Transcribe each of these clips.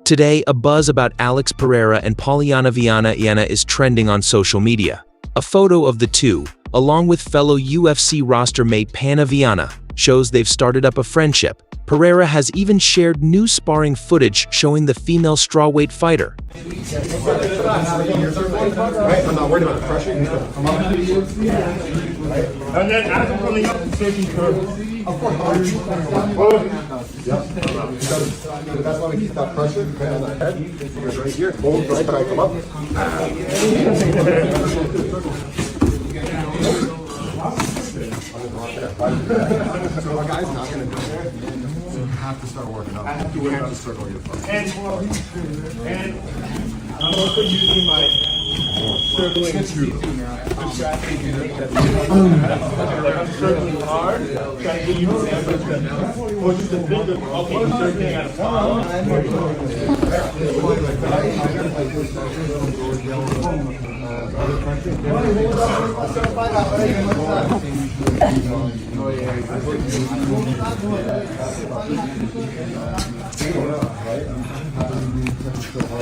Today, a buzz about Alex Pereira and Polyana is trending on social media. A photo of the two, along with fellow UFC roster mate Pana Viana, shows they've started up a friendship. Pereira has even shared new sparring footage showing the female strawweight fighter. I'm not worried about the pressure. And then as I'm coming up, the safety curve. Of course. Yep. That's why we keep that pressure. Depending on the head. Right here. Hold right when I come up. So a guy's not going to do that. So you have to start working out. I have to work out the circle here first. And I'm also using my circling strategy to make that. I'm circling hard, trying to give you an example. Or just a bit of, okay, circling at a palm.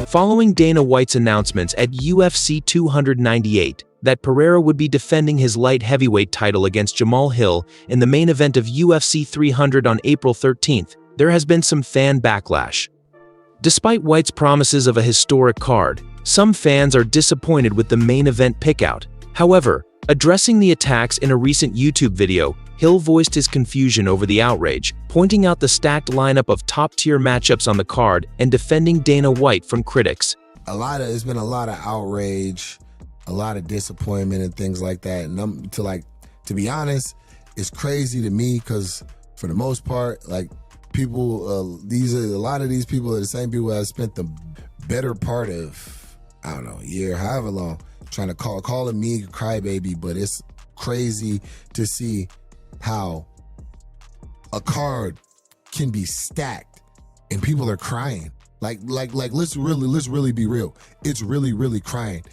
Following Dana White's announcements at UFC 298 that Pereira would be defending his light heavyweight title against Jamal Hill in the main event of UFC 300 on April 13th, there has been some fan backlash. Despite White's promises of a historic card, some fans are disappointed with the main event pickout. However, addressing the attacks in a recent YouTube video, Hill voiced his confusion over the outrage, pointing out the stacked lineup of top-tier matchups on the card and defending Dana White from critics. There's been a lot of outrage, a lot of disappointment and things like that. And to be honest, it's crazy to me because for the most part, people, a lot of these people are the same people that have spent the better part of, I don't know, a year, however long, trying to calling me a crybaby, but it's crazy to see how a card can be stacked and people are crying. Let's really be real. It's really crying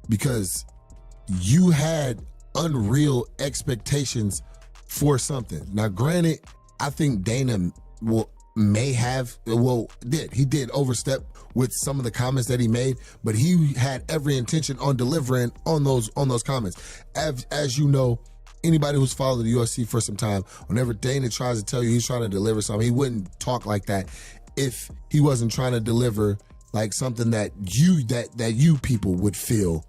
because you had unreal expectations for something. Now, granted, I think Dana did overstep with some of the comments that he made, but he had every intention on delivering on those comments. As you know, anybody who's followed the UFC for some time, whenever Dana tries to tell you he's trying to deliver something, he wouldn't talk like that if he wasn't trying to deliver something that you people would feel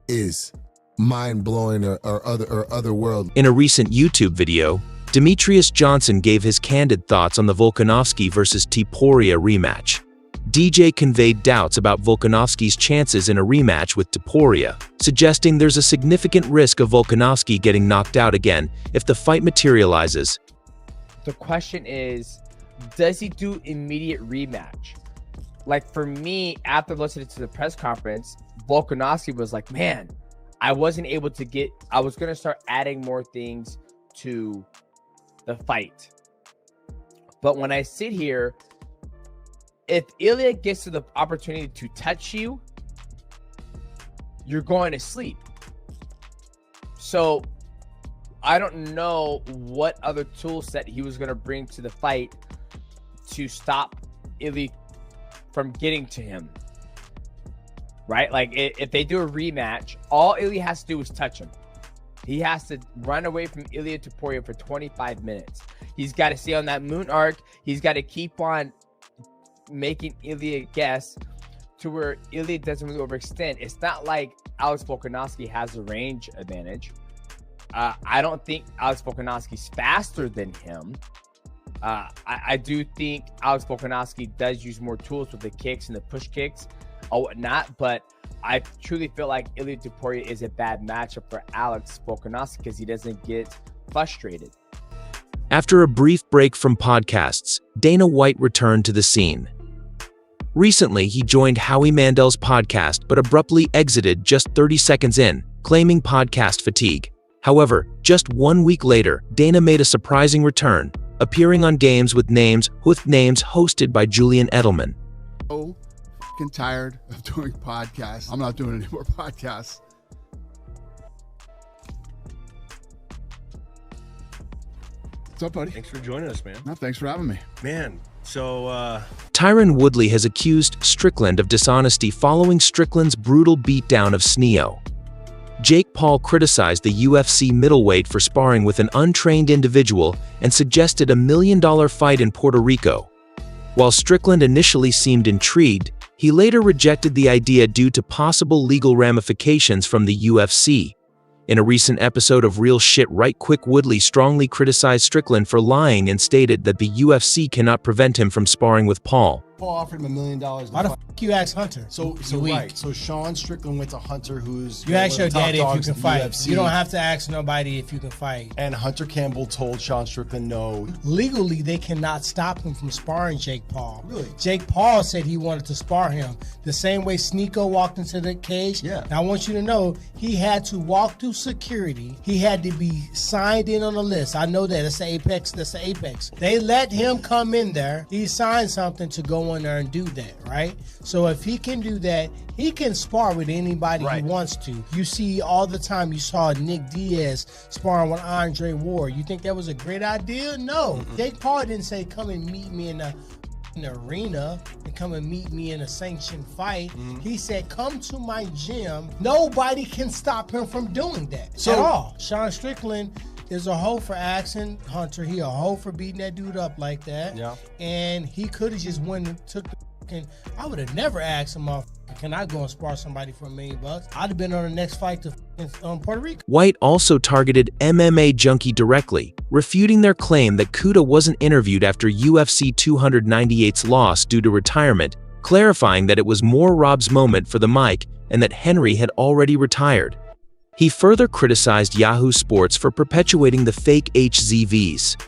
is mind-blowing or otherworldly. In a recent YouTube video, Demetrius Johnson gave his candid thoughts on the Volkanovski versus Tporia rematch. DJ conveyed doubts about Volkanovski's chances in a rematch with Tporia, suggesting there's a significant risk of Volkanovski getting knocked out again if the fight materializes. The question is, does he do immediate rematch? For me, after listening to the press conference, Volkanovski was like, man, I was going to start adding more things to the fight. But when I sit here, if Ilya gets to the opportunity to touch you, you're going to sleep. So I don't know what other tool set he was going to bring to the fight to stop Ilya from getting to him. Right? If they do a rematch, all Ilya has to do is touch him. He has to run away from Ilia Tporia for 25 minutes. He's got to stay on that moon arc. He's got to keep on making Ilya guess to where Ilya doesn't really overextend. It's not like Alex Volkanovski has a range advantage. I don't think Alex Volkanovski's faster than him. I do think Alex Volkanovski does use more tools with the kicks and the push kicks or whatnot, but I truly feel like Ilia Tporia is a bad matchup for Alex Volkanovski because he doesn't get frustrated. After a brief break from podcasts, Dana White returned to the scene. Recently, he joined Howie Mandel's podcast but abruptly exited just 30 seconds in, claiming podcast fatigue. However, just 1 week later, Dana made a surprising return, appearing on Games with Names hosted by Julian Edelman. So fucking tired of doing podcasts. I'm not doing any more podcasts. What's up, buddy? Thanks for joining us, man. No, thanks for having me. Man, Tyron Woodley has accused Strickland of dishonesty following Strickland's brutal beatdown of Sneo. Jake Paul criticized the UFC middleweight for sparring with an untrained individual and suggested $1 million fight in Puerto Rico. While Strickland initially seemed intrigued, he later rejected the idea due to possible legal ramifications from the UFC. In a recent episode of Real Shit Right Quick, Woodley strongly criticized Strickland for lying and stated that the UFC cannot prevent him from sparring with Paul. Paul offered him $1 million. Why the f*** you ask Hunter? So right. So Sean Strickland went to Hunter, who's You ask your daddy if you can fight. UFC. You don't have to ask nobody if you can fight. And Hunter Campbell told Sean Strickland no. Legally, they cannot stop him from sparring Jake Paul. Really? Jake Paul said he wanted to spar him. The same way Sneeko walked into the cage. Yeah. Now, I want you to know, he had to walk through security. He had to be signed in on the list. I know that. That's the apex. That's the apex. They let him come in there. He signed something to go in there and do that, right? So if he can do that, he can spar with anybody he wants to. You see all the time, you saw Nick Diaz sparring with Andre Ward. You think that was a great idea? No. Jake Paul didn't say, come and meet me in the arena and come and meet me in a sanctioned fight. He said, come to my gym. Nobody can stop him from doing that at all. Sean Strickland is a hoe for asking Hunter. He a hoe for beating that dude up like that. Yeah. And he could have just went and took the I would have never asked him, can I go and spar somebody for $1 million? I'd have been on the next fight to Puerto Rico. White also targeted MMA Junkie directly, refuting their claim that Kuda wasn't interviewed after UFC 298's loss due to retirement, clarifying that it was more Rob's moment for the mic and that Henry had already retired. He further criticized Yahoo Sports for perpetuating the fake HZVs.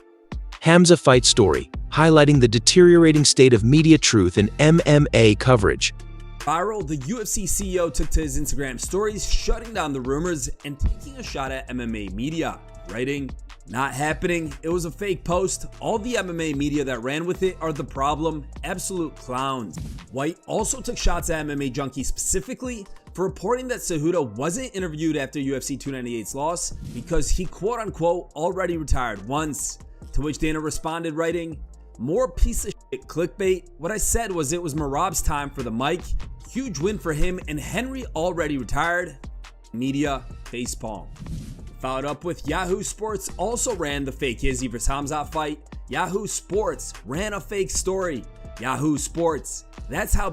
Hamza fight story, highlighting the deteriorating state of media truth in MMA coverage. Viral, the UFC CEO took to his Instagram stories, shutting down the rumors and taking a shot at MMA media, writing, "Not happening, it was a fake post. All the MMA media that ran with it are the problem, absolute clowns." White also took shots at MMA Junkie specifically for reporting that Cejudo wasn't interviewed after UFC 298's loss because he quote-unquote already retired once. To which Dana responded writing, "More piece of shit clickbait. What I said was it was Merab's time for the mic. Huge win for him and Henry already retired. Media facepalm." Followed up with Yahoo Sports also ran the fake Izzy vs. Hamzat fight. Yahoo Sports ran a fake story. Yahoo Sports. That's how